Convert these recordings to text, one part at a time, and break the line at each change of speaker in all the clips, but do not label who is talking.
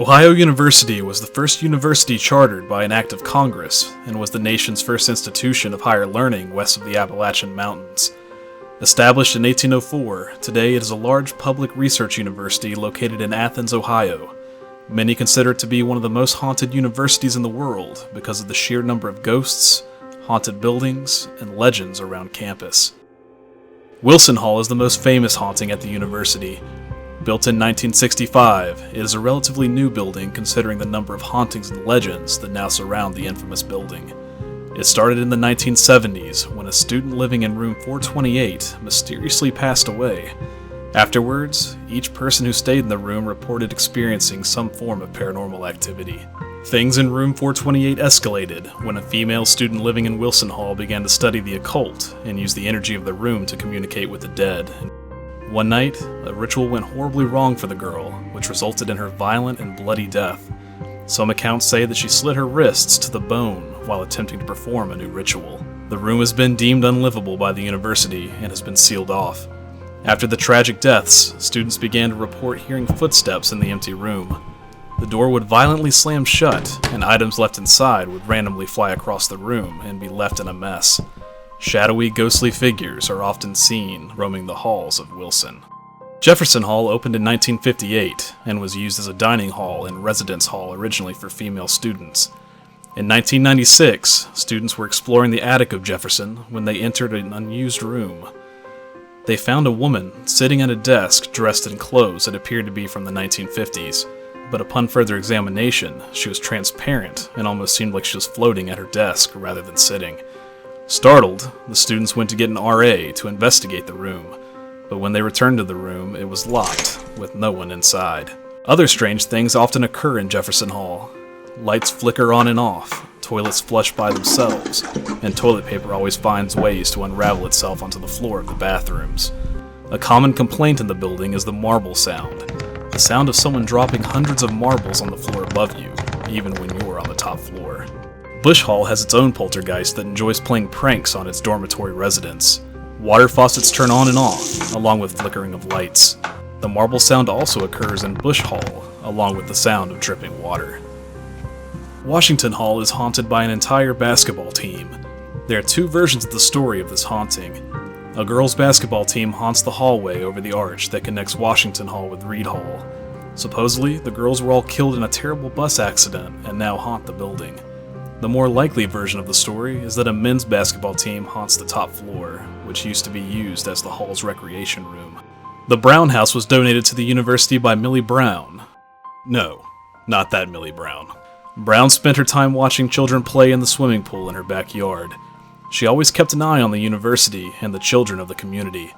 Ohio University was the first university chartered by an act of Congress and was the nation's first institution of higher learning west of the Appalachian Mountains. Established in 1804, today it is a large public research university located in Athens, Ohio. Many consider it to be one of the most haunted universities in the world because of the sheer number of ghosts, haunted buildings, and legends around campus. Wilson Hall is the most famous haunting at the university. Built in 1965, it is a relatively new building considering the number of hauntings and legends that now surround the infamous building. It started in the 1970s when a student living in room 428 mysteriously passed away. Afterwards, each person who stayed in the room reported experiencing some form of paranormal activity. Things in room 428 escalated when a female student living in Wilson Hall began to study the occult and use the energy of the room to communicate with the dead. One night, a ritual went horribly wrong for the girl, which resulted in her violent and bloody death. Some accounts say that she slit her wrists to the bone while attempting to perform a new ritual. The room has been deemed unlivable by the university and has been sealed off. After the tragic deaths, students began to report hearing footsteps in the empty room. The door would violently slam shut, and items left inside would randomly fly across the room and be left in a mess. Shadowy, ghostly figures are often seen roaming the halls of Wilson. Jefferson Hall opened in 1958 and was used as a dining hall and residence hall originally for female students. In 1996, students were exploring the attic of Jefferson when they entered an unused room. They found a woman sitting at a desk dressed in clothes that appeared to be from the 1950s, but upon further examination, she was transparent and almost seemed like she was floating at her desk rather than sitting. Startled, the students went to get an RA to investigate the room, but when they returned to the room, it was locked, with no one inside. Other strange things often occur in Jefferson Hall. Lights flicker on and off, toilets flush by themselves, and toilet paper always finds ways to unravel itself onto the floor of the bathrooms. A common complaint in the building is the marble sound, the sound of someone dropping hundreds of marbles on the floor above you, even when you're on the top floor. Bush Hall has its own poltergeist that enjoys playing pranks on its dormitory residents. Water faucets turn on and off, along with flickering of lights. The marble sound also occurs in Bush Hall, along with the sound of dripping water. Washington Hall is haunted by an entire basketball team. There are two versions of the story of this haunting. A girls' basketball team haunts the hallway over the arch that connects Washington Hall with Reed Hall. Supposedly, the girls were all killed in a terrible bus accident and now haunt the building. The more likely version of the story is that a men's basketball team haunts the top floor, which used to be used as the hall's recreation room. The Brown House was donated to the university by Millie Brown. No, not that Millie Brown. Brown spent her time watching children play in the swimming pool in her backyard. She always kept an eye on the university and the children of the community.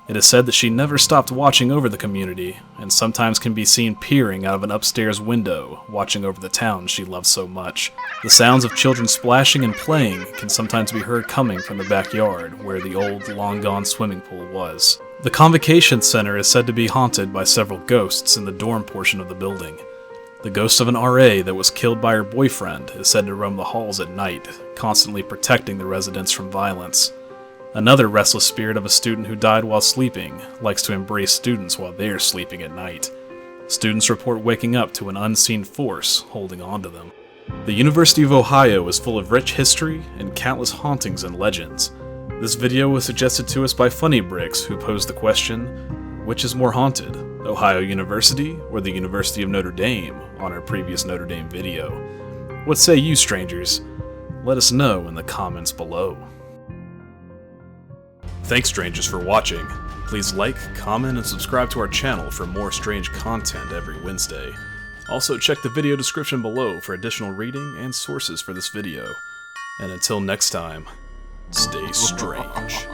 It is said that she never stopped watching over the community, and sometimes can be seen peering out of an upstairs window, watching over the town she loves so much. The sounds of children splashing and playing can sometimes be heard coming from the backyard, where the old, long-gone swimming pool was. The Convocation Center is said to be haunted by several ghosts in the dorm portion of the building. The ghost of an RA that was killed by her boyfriend is said to roam the halls at night, constantly protecting the residents from violence. Another restless spirit of a student who died while sleeping likes to embrace students while they are sleeping at night. Students report waking up to an unseen force holding on to them. The University of Ohio is full of rich history and countless hauntings and legends. This video was suggested to us by Funny Bricks, who posed the question, which is more haunted, Ohio University or the University of Notre Dame, on our previous Notre Dame video? What say you, strangers? Let us know in the comments below. Thanks, strangers, for watching. Please like, comment, and subscribe to our channel for more strange content every Wednesday. Also, check the video description below for additional reading and sources for this video. And until next time, stay strange.